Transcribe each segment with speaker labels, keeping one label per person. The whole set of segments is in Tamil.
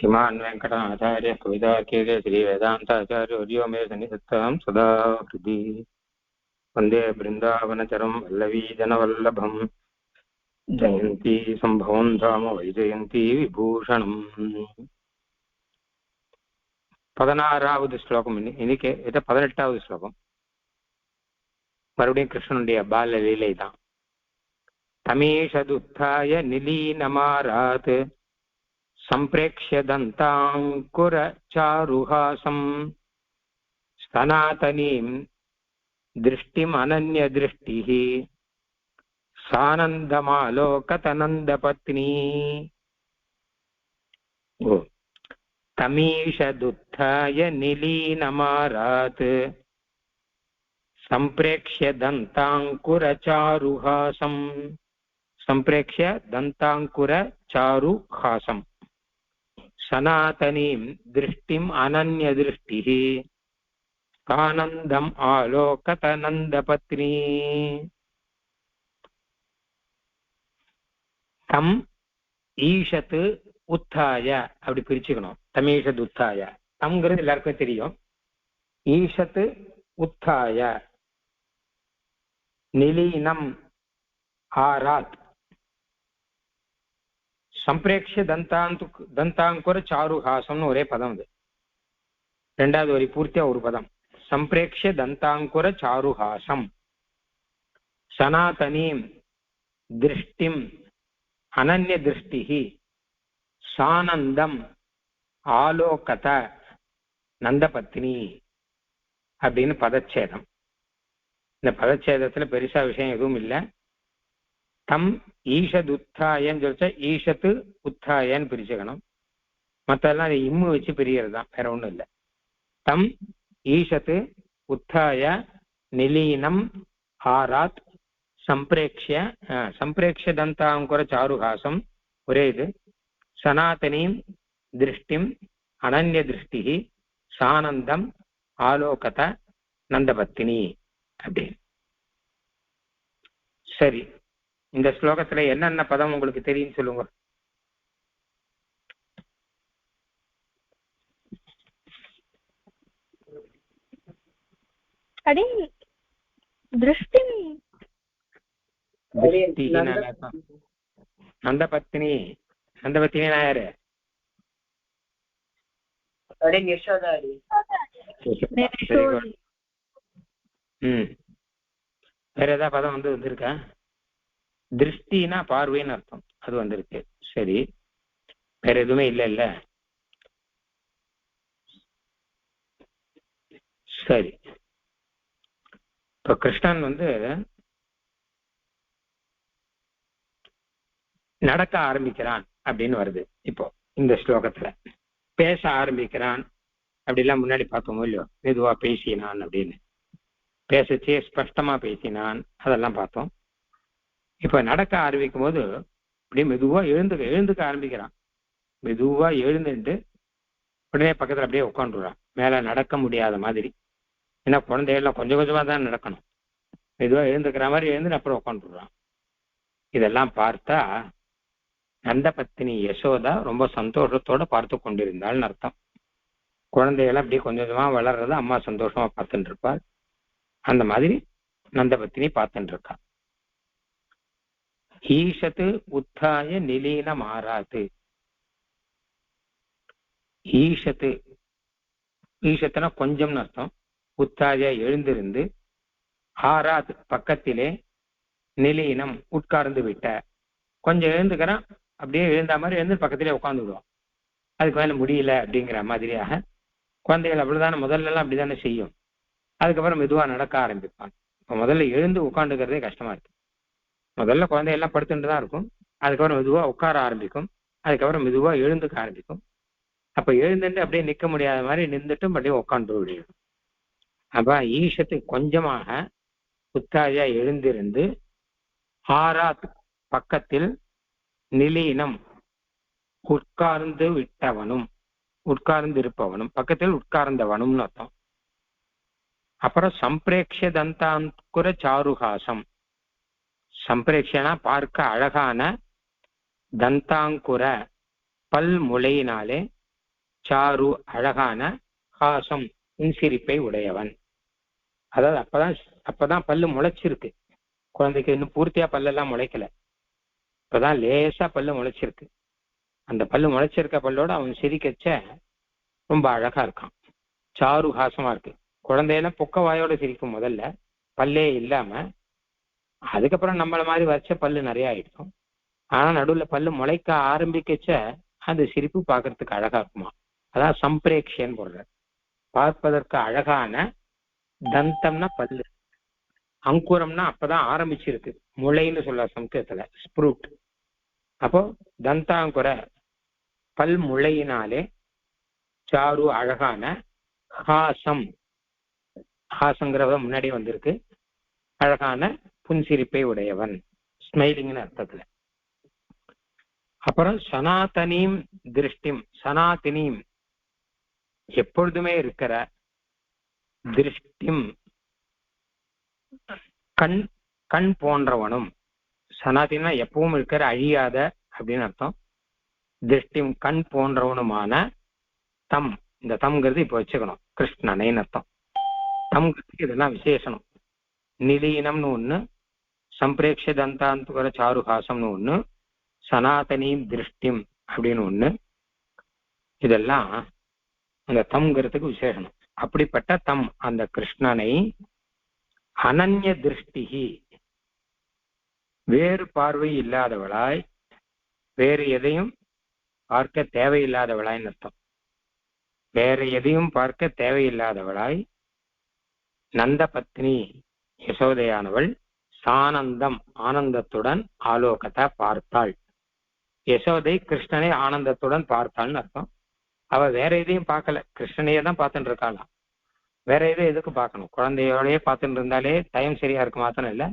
Speaker 1: श्रीमान् वेङ्कटनाथार्य कवितार्किके श्रीवेदान्ताचार्यवर्यो मे सन्निधत्तां सदा हृदि वन्दे बृन्दावनचरं वल्लवीजनवल्लभम् जयन्ती सम्भवं धाम वैजयन्ती विभूषणम् 16வது ஸ்லோகம். இன்னைக்கு இது 18வது ஸ்லோகம். மறுபடியும் கிருஷ்ணனுடைய பால லீலை தான். தமேஷதுத்தாய நிலீனமாராத் सम्प्रेक्ष्य दन्ताङ्कुरचारुहासम् सनातनीं दृष्टिम् अनन्यदृष्टिः सानन्दमालोकतनन्दपत्नी तमीषदुत्थाय निलीनमारात् सम्प्रेक्ष्य दन्ताङ्कुरचारुहासम् सम्प्रेक्ष्य दन्ताङ्कुरचारुहासम् सनातनीं दृष्टिम् अनन्यदृष्टिः आनन्दम् आलोकतनन्दपत्नी தம் ஈஷத்து உத்தாய அப்படி பிரிச்சுக்கணும். தமீஷத் உத்தாய தம்ங்கிறது எல்லாருக்கும் தெரியும். ஈஷத்து உத்தாய நிலீனம் ஆராத் சம்பிரேக்ஷ தந்தாங்குர சாருஹாசம்னு ஒரே பதம். அது ரெண்டாவது வரி பூர்த்தியா ஒரு பதம். சம்பிரேக்ஷ தந்தாங்குர சாருஹாசம் சனாதனீம் திருஷ்டிம் அனன்ய திருஷ்டிஹி சானந்தம் ஆலோகத நந்தபத்னி அப்படின்னு பதச்சேதம். இந்த பதச்சேதத்துல பெருசா விஷயம் எதுவும் இல்லை. தம் ஈஷத் உத்தாயன்னு சொல்லிச்சா ஈஷத்து உத்தாயன்னு பிரிச்சுக்கணும். மற்றெல்லாம் அதை இம்மு வச்சு பிரியறது தான், வேற ஒண்ணும் இல்லை. தம் ஈஷத்து உத்தாய நிலீனம் ஆராத் சம்பிரேக்ஷ தந்தாங்குர சாருஹாசம் ஒரே இது. சனாதனீம் திருஷ்டிம் அனன்ய திருஷ்டி சானந்தம் ஆலோகத நந்தபத்தினி அப்படின்னு. சரி, இந்த ஸ்லோகத்துல என்னென்ன பதம் உங்களுக்கு தெரியும் சொல்லுங்க. நந்தபத்தினி. நந்தபத்தினி யாரு? வேற ஏதாவது பதம் வந்திருக்கா? திருஷ்டினா பார்வைன்னு அர்த்தம், அது வந்திருக்கு. சரி, வேற எதுவுமே இல்ல. சரி, இப்ப கிருஷ்ணன் நடக்க ஆரம்பிக்கிறான் அப்படின்னு வருது. இப்போ இந்த ஸ்லோகத்துல பேச ஆரம்பிக்கிறான் அப்படிலாம் முன்னாடி பார்த்தோமோ இல்லையோ. மெதுவா பேசினான் அப்படின்னு, பேசச்சே ஸ்பஷ்டமா பேசினான், அதெல்லாம் பார்த்தோம். இப்ப நடக்க ஆரம்பிக்கும் போது அப்படியே மெதுவா எழுந்துக்க ஆரம்பிக்கிறான். மெதுவா எழுந்துட்டு உடனே பக்கத்துல அப்படியே உட்காந்துடுறான், மேல நடக்க முடியாத மாதிரி. ஏன்னா குழந்தைகள்லாம் கொஞ்சம் கொஞ்சமா தான் நடக்கணும். மெதுவா எழுந்துக்கிற மாதிரி எழுந்து அப்புறம் உட்காந்துடுறான். இதெல்லாம் பார்த்தா நந்தபத்தினி யசோதா ரொம்ப சந்தோஷத்தோட பார்த்து கொண்டிருந்தாள்னு அர்த்தம். குழந்தைகள்லாம் அப்படியே கொஞ்சம் கொஞ்சமா வளர்றத அம்மா சந்தோஷமா பார்த்துட்டு இருப்பாள். அந்த மாதிரி நந்தபத்தினி பார்த்துட்டு இருக்கா. ஈஷத்து உத்தாய நிலீனம் ஆராத்து. ஈஷத்து, ஈஷத்துனா கொஞ்சம்னு அர்த்தம். உத்தாய எழுந்திருந்து, ஆராத் பக்கத்திலே, நிலீனம் உட்கார்ந்து விட்ட. கொஞ்சம் எழுந்துக்கிறான், அப்படியே எழுந்த மாதிரி எழுந்து பக்கத்திலே உட்கார்ந்து விடுவான். அதுக்கு மேல முடியல அப்படிங்கிற மாதிரியாக குழந்தைகள் அப்படிதானே முதல்ல எல்லாம் அப்படித்தானே செய்யும். அதுக்கப்புறம் மெதுவா நடக்க ஆரம்பிப்பான். இப்ப முதல்ல எழுந்து உட்காந்துக்கிறதே கஷ்டமா இருக்கு. முதல்ல குழந்தையெல்லாம் படுத்துட்டு தான் இருக்கும், அதுக்கப்புறம் மெதுவா உட்கார ஆரம்பிக்கும், அதுக்கப்புறம் மெதுவா எழுந்துக்க ஆரம்பிக்கும். அப்ப எழுந்துட்டு அப்படியே நிக்க முடியாத மாதிரி நின்றுட்டு அப்படியே உட்காந்து விடும். அப்ப ஈஷத்து கொஞ்சமாக உத்தாயா எழுந்திருந்து, ஆராத் பக்கத்தில், நிலீனம் உட்கார்ந்து விட்டவனும், உட்கார்ந்து இருப்பவனும், பக்கத்தில் உட்கார்ந்தவனும்னு அர்த்தம். அப்புறம் சம்பிரேக்ஷ தந்தாங்குர சாருஹாசம். சம்பிரேக்ஷனா பார்க்க அழகான, தந்தாங்குர பல் முளையினாலே, சாரு அழகான, ஹாசம் புன்சிரிப்பை உடையவன். அதாவது அப்பதான் பல்லு முளைச்சிருக்கு. குழந்தைக்கு இன்னும் பூர்த்தியா பல்லெல்லாம் முளைக்கல, இப்பதான் லேசா பல்லு முளைச்சிருக்கு. அந்த பல்லு முளைச்சிருக்க பல்லோட அவன் சிரிக்கச்ச ரொம்ப அழகா இருக்கான், சாரு ஹாசமா இருக்கு. குழந்தையெல்லாம் பொக்க வாயோட சிரிக்கும் முதல்ல, பல்லே இல்லாம. அதுக்கப்புறம் நம்மள மாதிரி வச்ச பல்லு நிறைய ஆயிடுக்கும். ஆனா நடுவுல பல்லு முளைக்க ஆரம்பிக்கச்ச அந்த சிரிப்பு பார்க்கறதுக்கு அழகா இருக்குமா. அதான் சம்பிரேக்ஷன் போடுற, பார்ப்பதற்கு அழகான. தந்தம்னா பல்லு, அங்குரம்னா அப்பதான் ஆரம்பிச்சிருக்கு, முளைன்னு சொல்ல சம்ஸ்கிருதத்துல ஸ்ப்ரூட். அப்போ தந்தாங்குர பல் முளையினாலே, சாரு அழகான, ஹாசம் ஹாசங்கிறத முன்னாடி வந்திருக்கு, அழகான புன்சிரிப்பை உடையவன், ஸ்மைலிங்னு அர்த்தத்துல. அப்புறம் சனாதனீம் திருஷ்டிம், சனாதினீம் எப்பொழுதுமே இருக்கிற, திருஷ்டிம் கண் கண் போன்றவனும். சனாதினா எப்பவும் இருக்கிற, அழியாத அப்படின்னு அர்த்தம். திருஷ்டிம் கண் போன்றவனுமான, தம், இந்த தம்ங்கிறது இப்ப வச்சுக்கணும் கிருஷ்ணனைன்னு அர்த்தம். தம்ங்கிறதுக்கு இதெல்லாம் விசேஷனம். நிலீனம்னு ஒண்ணு, சம்பிரேக்ஷ தந்தாந்துகர சாருஹாசம்னு ஒண்ணு, சனாதனீம் திருஷ்டிம் அப்படின்னு ஒண்ணு. இதெல்லாம் அந்த தம்ங்கிறதுக்கு விசேஷனம். அப்படிப்பட்ட தம், அந்த கிருஷ்ணனை, அனன்ய திருஷ்டிகி வேறு பார்வை இல்லாதவளாய், வேறு எதையும் பார்க்க தேவையில்லாதவளாய் அர்த்தம். வேற எதையும் பார்க்க தேவையில்லாதவளாய், நந்த பத்னி யசோதையானவள், சானந்தம் ஆனந்தத்துடன், ஆலோகத்தை பார்த்தாள். யசோதை கிருஷ்ணனை ஆனந்தத்துடன் பார்த்தாள்னு அர்த்தம். அவ வேற எதையும் பார்க்கல, கிருஷ்ணனையே தான் பார்த்துட்டு இருக்காளாம். வேற எதுவும் எதுக்கு பார்க்கணும், குழந்தையோடய பார்த்துட்டு இருந்தாலே டைம் சரியா இருக்கு மாத்திரம் இல்லை,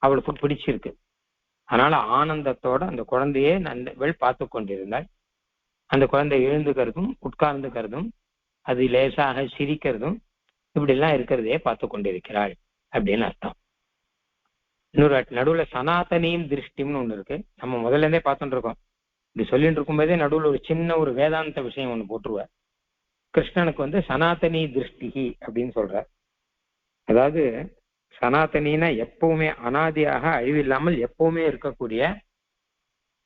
Speaker 1: அவளுக்கு பிடிச்சிருக்கு. அதனால ஆனந்தத்தோட அந்த குழந்தையே நந்தவள் பார்த்து கொண்டிருந்தாள். அந்த குழந்தை எழுந்துக்கிறதும் உட்கார்ந்துக்கிறதும், அது லேசாக சிரிக்கிறதும், இப்படி எல்லாம் இருக்கிறதையே பார்த்து கொண்டிருக்கிறாள் அப்படின்னு அர்த்தம். இன்னொரு நடுவுல சனாதனியும் திருஷ்டிம்னு ஒண்ணு இருக்கு, நம்ம முதல்ல இருந்தே பார்த்துட்டு இருக்கோம். இப்படி சொல்லிட்டு இருக்கும்போதே நடுவுல ஒரு சின்ன ஒரு வேதாந்த விஷயம் ஒண்ணு போட்டுருவார். கிருஷ்ணனுக்கு சனாதனி திருஷ்டிகி அப்படின்னு சொல்ற. அதாவது சனாதனினா எப்பவுமே அனாதியாக அழிவில்லாமல் எப்பவுமே இருக்கக்கூடிய,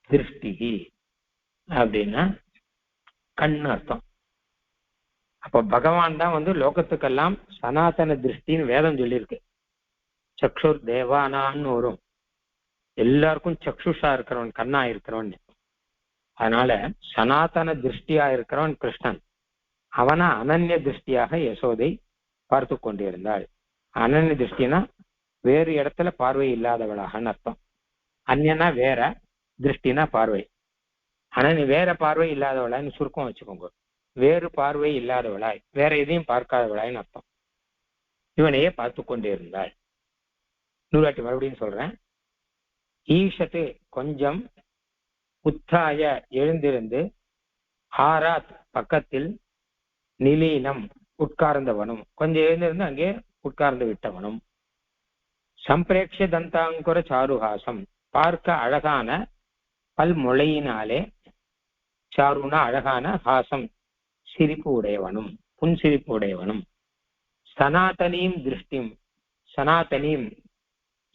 Speaker 1: திருஷ்டிகி அப்படின்னா கண்ணு அர்த்தம். அப்ப பகவான் தான் லோகத்துக்கெல்லாம் சனாதன திருஷ்டின்னு வேதம் சொல்லியிருக்கு. சக்ஷுர் தேவானான்னு வரும், எல்லாருக்கும் சக்ஷுஷா இருக்கிறவன், கண்ணா இருக்கிறவன். அதனால சனாதன திருஷ்டியா இருக்கிறவன் கிருஷ்ணன். அவனை அனன்ய திருஷ்டியாக யசோதை பார்த்து கொண்டிருந்தாள். அனன்ய திருஷ்டினா வேறு இடத்துல பார்வை இல்லாதவளாகன்னு அர்த்தம். அந்யனா வேற, திருஷ்டினா பார்வை. அனன்ய வேற பார்வை இல்லாதவளான்னு சுருக்கம் வச்சுக்கோங்க. வேறு பார்வை இல்லாதவளாய், வேற எதையும் பார்க்காதவளாய்ன்னு அர்த்தம். இவனையே பார்த்து கொண்டிருந்தாள். நூறாட்டி மறுபடியும் சொல்றேன். ஈஷத்து கொஞ்சம், உத்தாய எழுந்திருந்து, ஆராத் பக்கத்தில், நிலீனம் உட்கார்ந்தவனும், கொஞ்சம் எழுந்திருந்து அங்கே உட்கார்ந்து விட்டவனும், சம்பிரேக்ஷ தந்தாங்குர சாருஹாசம் பார்க்க அழகான பல்முளையினாலே, சாருனா அழகான, ஹாசம் சிரிப்பு உடையவனும், புன்சிரிப்பு உடையவனும், சனாதனீம் திருஷ்டிம் சனாதனீம்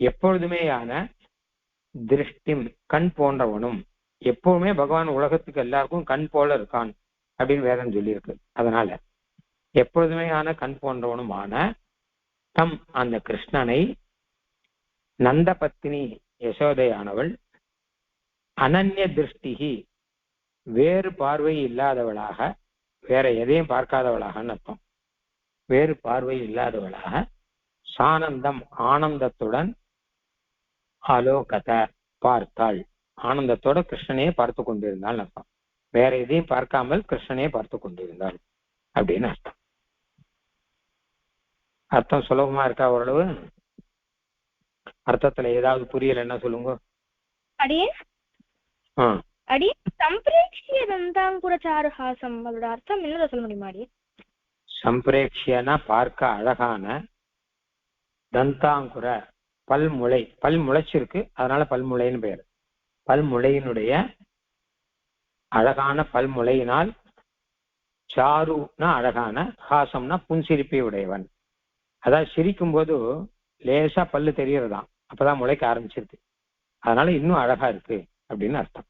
Speaker 1: எப்பொழுதுமேயான, திருஷ்டிம் கண் போன்றவனும், எப்பவுமே பகவான் உலகத்துக்கு எல்லாருக்கும் கண் போல இருக்கான் அப்படின்னு வேதம் சொல்லியிருக்கு. அதனால எப்பொழுதுமே ஆன கண் போன்றவனுமான தம் அந்த கிருஷ்ணனை, நந்த பத்னி யசோதையானவள், அனன்ய திருஷ்டிகி வேறு பார்வை இல்லாதவளாக, வேற எதையும் பார்க்காதவளாக அர்த்தம், வேறு பார்வை இல்லாதவளாக, சானந்தம் ஆனந்தத்துடன், ஆலோகத பார்த்தாள், ஆனந்தத்தோட கிருஷ்ணனையே பார்த்து கொண்டிருந்தாள் அர்த்தம். வேற எதையும் பார்க்காமல் கிருஷ்ணனையே பார்த்து கொண்டிருந்தாள் அப்படின்னு அர்த்தம். அர்த்தம் சுலபமா இருக்கா ஓரளவு? அர்த்தத்துல ஏதாவது புரியலன்னா சொல்லுங்க.
Speaker 2: அடியே அடி சம்பிரேக்ஷிய தந்தாங்குர சாருஹாசம், அதோட அர்த்தம் என்ன சொல்ல முடியுமா? அடி
Speaker 1: சம்பிரேக்ஷியனா பார்க்க அழகான, தந்தாங்குர பல்முளை, பல் முளைச்சிருக்கு அதனால பல்முளைன்னு பெயர். பல்முளையினுடைய, அழகான பல்முளையினால், சாருனா அழகான, ஹாசம்னா புன்சிரிப்பை உடையவன். அதாவது சிரிக்கும் போது லேசா பல்லு தெரியறதாம், அப்பதான் முளைக்க ஆரம்பிச்சிருது, அதனால இன்னும் அழகா இருக்கு அப்படின்னு அர்த்தம்.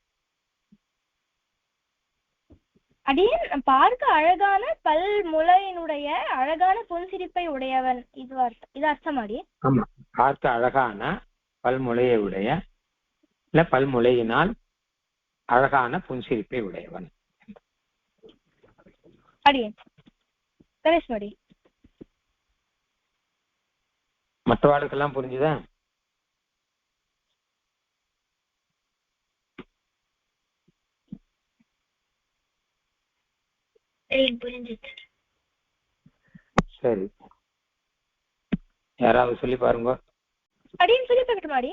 Speaker 2: அடியேன் பார்க்க அழகான பல் முளையினுடைய அழகான புன்சிரிப்பை உடையவன், இது அர்த்தம் அடி.
Speaker 1: ஆமா, பார்க்க அழகான பல்முளையை உடைய, இல்ல பல்முளையினால் அழகான புன்சிரிப்பை உடையவன்.
Speaker 2: அடியேன் கணேஷ்மடி.
Speaker 1: மற்றவாளுக்கெல்லாம் புரிஞ்சுதா?
Speaker 2: புரிஞ்சுது.
Speaker 1: சரி, யாராவது சொல்லி பாருங்க.
Speaker 2: அடியேன் சொல்லி பார்க்கட்டுமா அடி?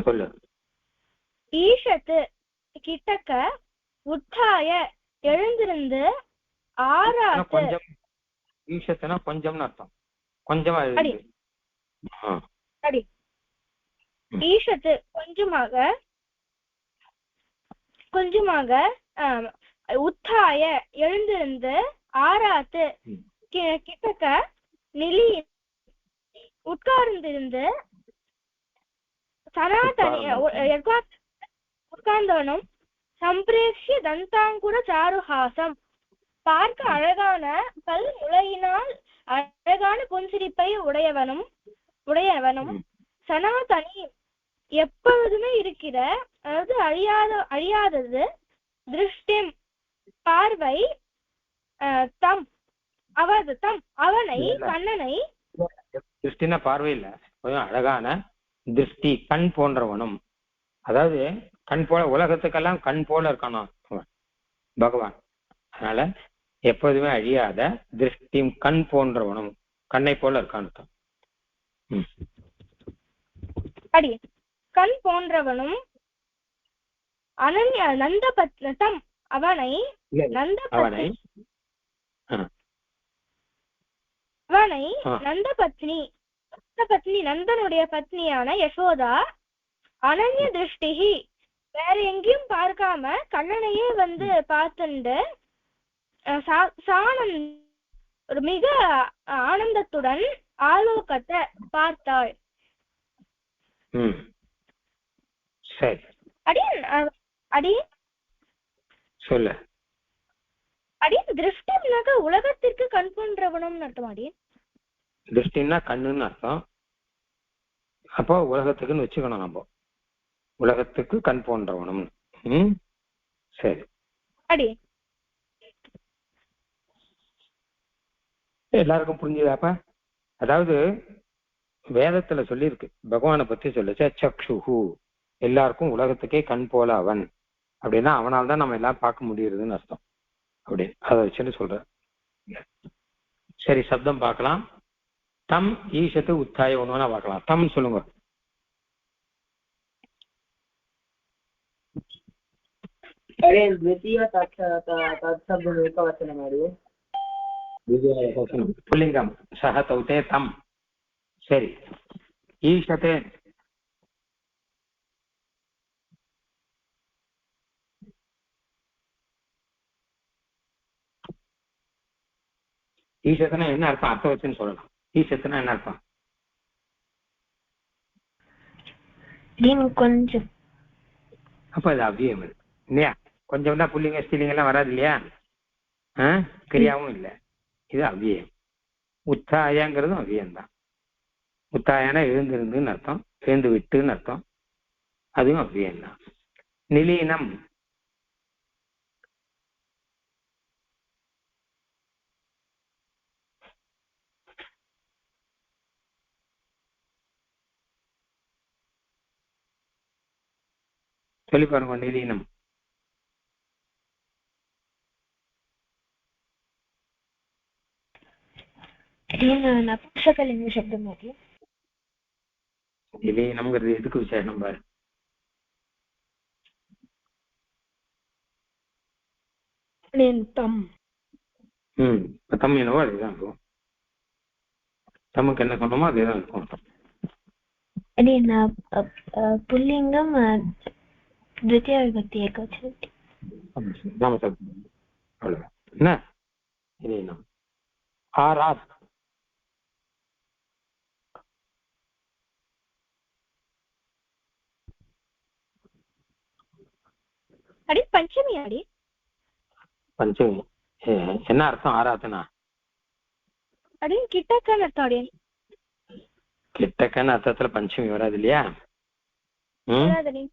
Speaker 1: சொல்லு.
Speaker 2: ஈஷத்து கிட்டக்க, உத்தாய எழுந்திருந்து, ஆராத்து.
Speaker 1: கொஞ்சம், ஈஷத்துனா கொஞ்சம்னு அர்த்தம், கொஞ்சமா எழுந்து.
Speaker 2: அடி ஈஷத்து கொஞ்சமாக, கொஞ்சமாக, உத்தாய எழுந்திருந்து, ஆராத்து கிட்டக்க நிலி உட்கார்ந்திருந்து, சனாதனி உட்கார்ந்தவனும், சம்பிரேக்ஷிய தந்தாங்குர சாருஹாசம் பார்க்க அழகான பல் முளையினால் அழகான புன்சிரிப்பை உடையவனும் சனாதனி எப்பொழுதுமே இருக்கிற, அதாவது அழியாதது, திருஷ்டிம் பார்வை, தம் அவனை கண்ணனை.
Speaker 1: திருஷ்டினா பார்வை இல்ல, கொஞ்சம் அழகான திருஷ்டி, கண் போன்றவனும். அதாவது கண் போல, உலகத்துக்கெல்லாம் கண் போல இருக்கணும் பகவான், அதனால எப்போதுமே அழியாத திருஷ்டி, கண் போன்றவனும், கண்ணை போல இருக்கான்.
Speaker 2: அடி கண் போன்றவனும், அனன்ய நந்த பத்னம் அவனை நந்த பத்னி நந்தனுடைய பத்னியான யசோதா, அனன்ய திருஷ்டிகி வேற எங்கேயும் பார்க்காம கண்ணனையே பார்த்துண்டு, ஒரு மிக ஆனந்தத்துடன் ஆலோகத்தை பார்த்தாள்.
Speaker 1: சரி,
Speaker 2: அடி
Speaker 1: சொல்ல.
Speaker 2: அடி திருஷ்டினாக்க உலகத்திற்கு கண் போன்றவனும் அர்த்தம். அடி
Speaker 1: திருஷ்டின்னா கண்ணுன்னு அர்த்தம். அப்போ உலகத்துக்குன்னு வச்சுக்கணும், நம்ம உலகத்துக்கு கண் போன்றவனும். சரி
Speaker 2: அடி
Speaker 1: எல்லாருக்கும் புரிஞ்சுதாப்பா? அதாவது வேதத்துல சொல்லியிருக்கு, பகவானை பத்தி சொல்லுச்சா, சக்ஷுஹு எல்லாருக்கும் உலகத்துக்கே கண் போல அவன் அப்படின்னா, அவனால் தான் நம்ம எல்லாம் பார்க்க முடியுதுன்னு அர்த்தம். அப்படி அதை வச்சுன்னு சொல்ற. சரி, சப்தம் பார்க்கலாம். தம் ஈஷத்து உத்தாய ஒண்ணுனா பார்க்கலாம். தம் சொல்லுங்க. புல்லிங்கம் சஹ தௌதே தம். சரி, ஈஷத்தே ஈஷத்துனா என்ன அர்த்தம்? அர்த்தம் வச்சுன்னு சொல்லலாம். ஈஷத்துனா என்ன அர்த்தம்?
Speaker 2: கொஞ்சம்.
Speaker 1: அப்ப அது அவ்வியம் இல்லையா? கொஞ்சம் தான் புள்ளிங்க ஸ்திலிங்க எல்லாம் வராது இல்லையா? கிரியாவும் இல்லை, இது அவ்வியம். உத்தாயங்கிறதும் அவ்வியம் தான். உத்தாயனா எழுந்திருந்துன்னு அர்த்தம், எழுந்து விட்டுன்னு அர்த்தம், அதுவும் அவ்வியம் தான். நிலீனம் சொல்லி பாருங்க. நிலீனம்
Speaker 2: நபும்சகலிங்க சப்தம்.
Speaker 1: நிலீனம்ங்கிறது எதுக்கு விசேஷம் பாரு.
Speaker 2: தம்
Speaker 1: என்னவோ அதுதான் இருக்கும். தமக்கு என்ன சொன்னோமோ அதேதான் இருக்கும்.
Speaker 2: புல்லிங்கம் द्वितीय विभक्ति एकवचन.
Speaker 1: நாம அவ்வளவுதான். என்ன நிலீனம். ஆராத்
Speaker 2: அடி பஞ்சமி அடி
Speaker 1: பஞ்சமி. என்ன அர்த்தம் ஆராத்னா?
Speaker 2: அடி கிட்டக்கன்னு அர்த்தம் அடி.
Speaker 1: கிட்டக்கன்னு அர்த்தத்துல பஞ்சமி வராது இல்லையா?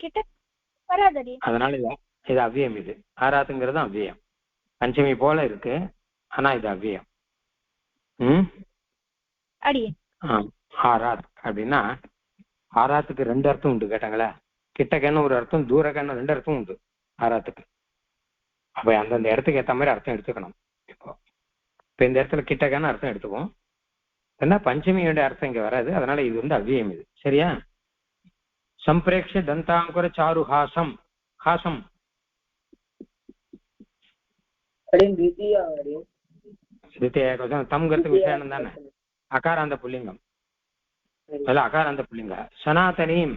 Speaker 2: கிட்ட வராதடி.
Speaker 1: அதனால இது அவ்வியம். இது ஆராத்துங்கிறது அவ்வியம். பஞ்சமி போல இருக்கு, ஆனா இது அவ்வியம்.
Speaker 2: அடி
Speaker 1: ஆராத் அப்படின்னா ஆராத்துக்கு ரெண்டு அர்த்தம் உண்டு கேட்டாங்களே. கிட்டக்கன்னு ஒரு அர்த்தம், தூரக்கன்னு ரெண்டு அர்த்தம் உண்டு ஆராத்துக்கு. அப்ப அந்தந்த இடத்துக்கு ஏற்ற மாதிரி அர்த்தம் எடுத்துக்கணும். இப்போ இந்த இடத்துல கிட்டக்கன்னு அர்த்தம் எடுத்துக்குவோம். ஏன்னா பஞ்சமியோட அர்த்தம் இங்க வராது, அதனால இது வந்து அவ்வியம். இது சரியா? சம்பிரேக்ஷ தந்தாங்குர சாரு ஹாசம். ஹாசம் தம்ங்கிறதுக்கு விசேஷம் தானே. அகாராந்த புல்லிங்கம். அதுல அகாராந்த புல்லிங்க. சனாதனீம்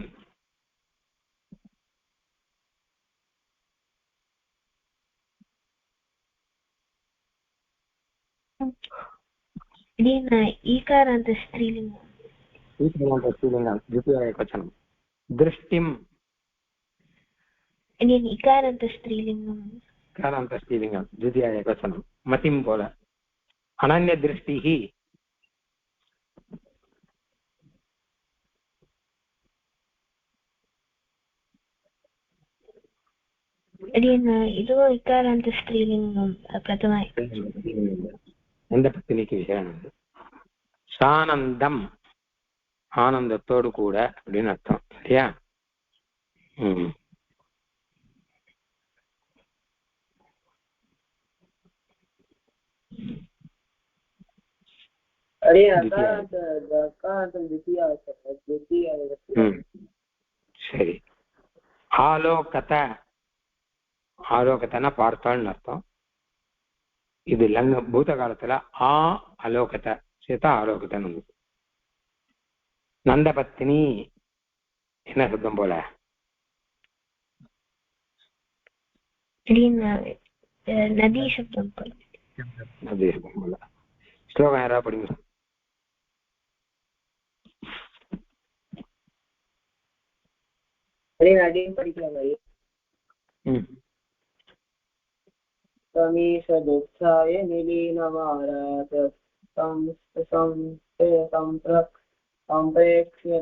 Speaker 2: ஈகாராந்த ஸ்திரீலிங்கம்.
Speaker 1: ஈகாராந்த ஸ்திரீலிங்கம் द्वितीय ஏகவசனம். திருஷ்டிம்
Speaker 2: இகாராந்த ஸ்திரீலிங்கம்.
Speaker 1: இகாராந்த ஸ்திரீலிங்கம் द्वितीय ஏகவசனம். மதிம் போல. அனன்ய திருஷ்டிஹி
Speaker 2: இதுவும் இகாராந்த ஸ்திரீலிங்கம் பிரதம.
Speaker 1: எந்த பத்தினிக்கு விசேஷம்? சானந்தம் ஆனந்தத்தோடு கூட அப்படின்னு அர்த்தம் இல்லையா? சரி. ஆலோகத. ஆலோகத்தனா பார்த்தாள்னு அர்த்தம். இது லங்க பூத காலத்துல ஆ அலோகத சேர்த்தா ஆலோகத்தன்னு வந்து. நந்தபத்தினி என்ன சப்தம் போல?
Speaker 2: நதி சப்தம் போல.
Speaker 1: நதி சப்தம் போல. ஸ்லோகம் யாராவது படிங்க.
Speaker 3: समीशदुःखाय निलीनमारात सम्प्रेक्ष्य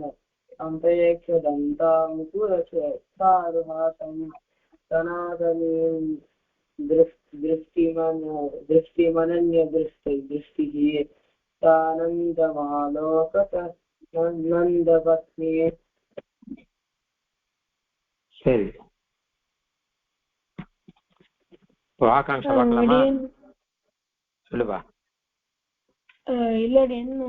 Speaker 3: दन्तामुकुरचारुहासं सनातनीं दृष्टिः सानन्दमालोकत नन्दपत्नी.
Speaker 1: சரி, ஆகாங்ஷா பார்க்கலாமா? சொல்லுவா.
Speaker 2: இல்லடி என்ன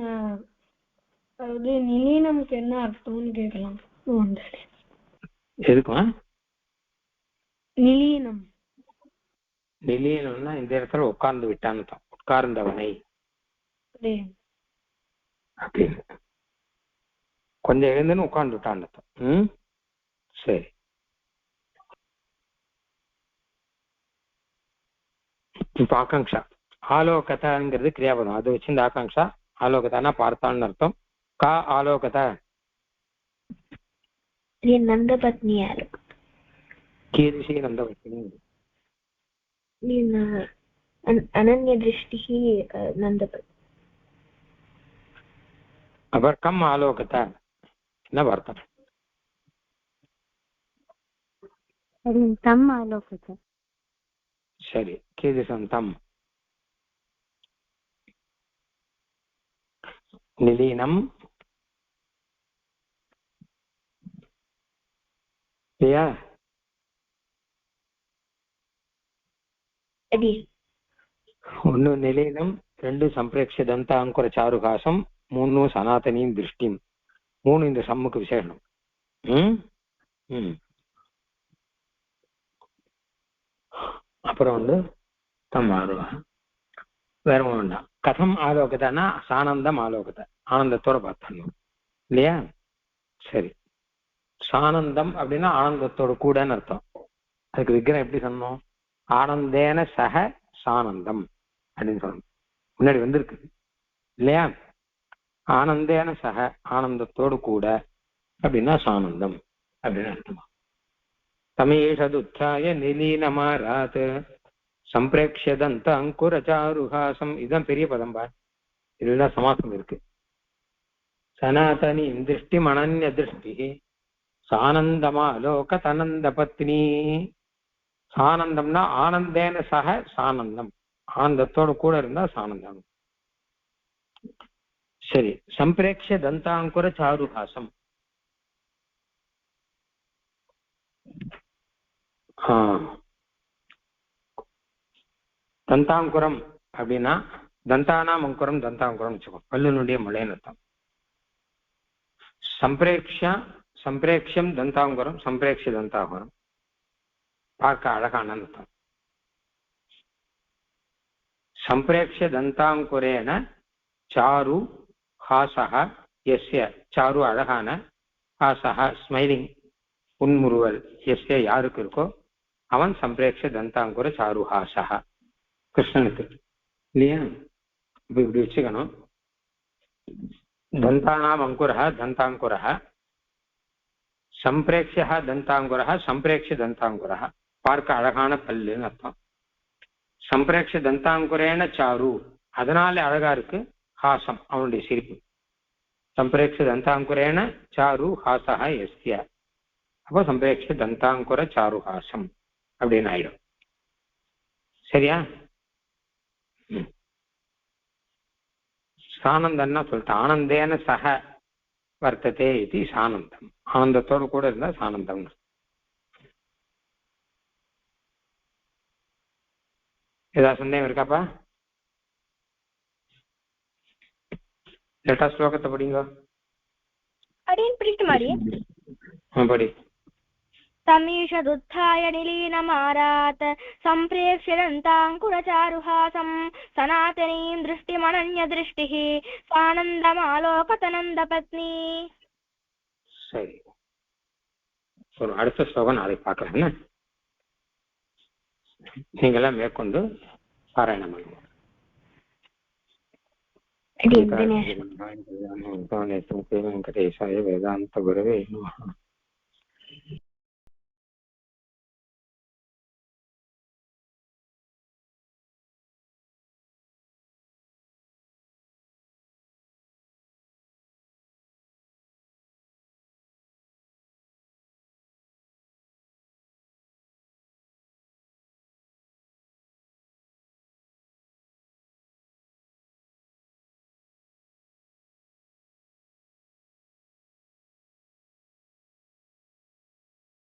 Speaker 2: அதாவது நிலீனம்க்கு என்ன அர்த்தம்னு கேட்கலாம்.
Speaker 1: எதுக்கும்
Speaker 2: நிலீனம்.
Speaker 1: நிலீனம்னா இந்த இடத்துல உட்கார்ந்து விட்டான்னு தான். உட்கார்ந்தவனை அப்படின்னு கொஞ்சம் எழுந்துன்னு உட்கார்ந்து விட்டான்னு தான். சரி. இப்ப ஆகாங்ஷா ஆலோகதாங்கிறது கிரியாபதம். அது வச்சு இந்த ஆகாங்ஷா ஆலோகதானா பார்த்தான்னு அர்த்தம். கா ஆலோகதா
Speaker 2: நந்தபத்னி.
Speaker 1: கீர்ஷி நந்தபத்னி.
Speaker 2: அனன்ய திருஷ்டி நந்தபத்னி.
Speaker 1: அப்புறம் கம் ஆலோகதா என்ன வார்த்தை?
Speaker 2: தம் ஆலோகதா.
Speaker 1: சரி. கீதம் தம். நிலீனம் இல்லையா? ஒன்னு நிலீனம், ரெண்டு சம்பிரேக்ஷ தந்தாங்குர சாருகாசம், மூணு சனாதனியும் திருஷ்டியும். மூணு இந்த சம்முக்கு விசேஷம். அப்புறம் வந்து தம் ஆரோக வேற வேண்டாம். கதம் ஆலோகதானா சானந்தம் ஆலோகத ஆனந்தத்தோட பார்த்தாங்க இல்லையா? சரி. சானந்தம் அப்படின்னா ஆனந்தத்தோட கூடன்னு அர்த்தம். அதுக்கு விக்கிரம் எப்படி சொன்னோம்? ஆனந்தேன சக சானந்தம் அப்படின்னு சொல்லணும். முன்னாடி வந்திருக்கு இல்லையா? ஆனந்தேன சக, ஆனந்தத்தோடு கூட அப்படின்னா சானந்தம் அப்படின்னு அர்த்தமா. தமேஷது உத்தாய நிலீனமாராத் சம்பிரேக்ஷ தந்த அங்குர சாருஹாசம். இதுதான் பெரிய பதம் பார், இதுதான் சமாசம் இருக்கு. சனாதனி திருஷ்டி மனன்ய திருஷ்டி சானந்தமா லோக தனந்த பத்னி. சானந்தம்னா ஆனந்தேன சக சானந்தம், ஆனந்தத்தோடு கூட இருந்தா சானந்தம். சரி, சம்பிரேக்ஷ தந்தாங்குர சாருஹாசம். தந்தாங்குரம் அப்படின்னா தந்தானாம் அங்குரம் தந்தாங்குரம் வச்சுக்கோ, பல்லுனுடைய மழைன்னு அர்த்தம். சம்பிரேக்ஷம் தந்தாங்குரம், சம்பிரேக்ஷ தந்தாங்குரம் பார்க்க அழகான அர்த்தம். சம்பிரேக்ஷ தந்தாங்குரேன சாரு ஹாசஹ எஸ்ய, சாரு அழகான, ஹாசஹ ஸ்மைலிங் புன்முறுவல், எஸ்ய யாருக்கு இருக்கோ அவன் சம்பிரேக்ஷ தந்தாங்குர சாரு ஹாசஹ, கிருஷ்ணனுக்கு இல்லையா? இப்ப இப்படி வச்சுக்கணும். தந்தானாம் அங்குரஹ தந்தாங்குரஹ, சம்பிரேக்ஷ தந்தாங்குரஹ சம்பிரேக்ஷ தந்தாங்குரஹ பார்க்க அழகான பல்லுன்னு அர்த்தம். சம்பிரேக்ஷ தந்தாங்குரேன சாரு அதனால அழகா இருக்கு, ஹாசம் அவனுடைய சிரிப்பு. சம்பிரேக்ஷ தந்தாங்குரேன சாரு ஹாசஹ எஸ்ய, அப்போ சம்பிரேக்ஷ தந்தாங்குர சாரு ஹாசம் அப்படின்னு ஆயிடும். சரியா? சானந்தம்னா சொல்லிட்டு ஆனந்தேன சக வர்த்ததே இது சானந்தம், ஆனந்தத்தோடு கூட இருந்தா சானந்தம். ஏதாவது சந்தேகம் இருக்காப்பா? லேட்டா ஸ்லோகத்தை படிங்க.
Speaker 2: அடியன் பிடிக்க மாடி
Speaker 1: படி.
Speaker 2: तमीषदुत्थाय निलीनमारात् सम्प्रेक्ष्य दन्ताङ्कुरचारुहासं सनातनीं दृष्टिमनन्यदृष्टिः सानन्दमालोकतनन्दपत्नी.
Speaker 1: சரி, ஒரு அடுத்த ஸ்லோகம் நாளை பார்க்கலாம். நீங்களாம் மேற்கொண்டு பாராயணம் பண்ணுங்க. வேதாந்த குரவே நமः.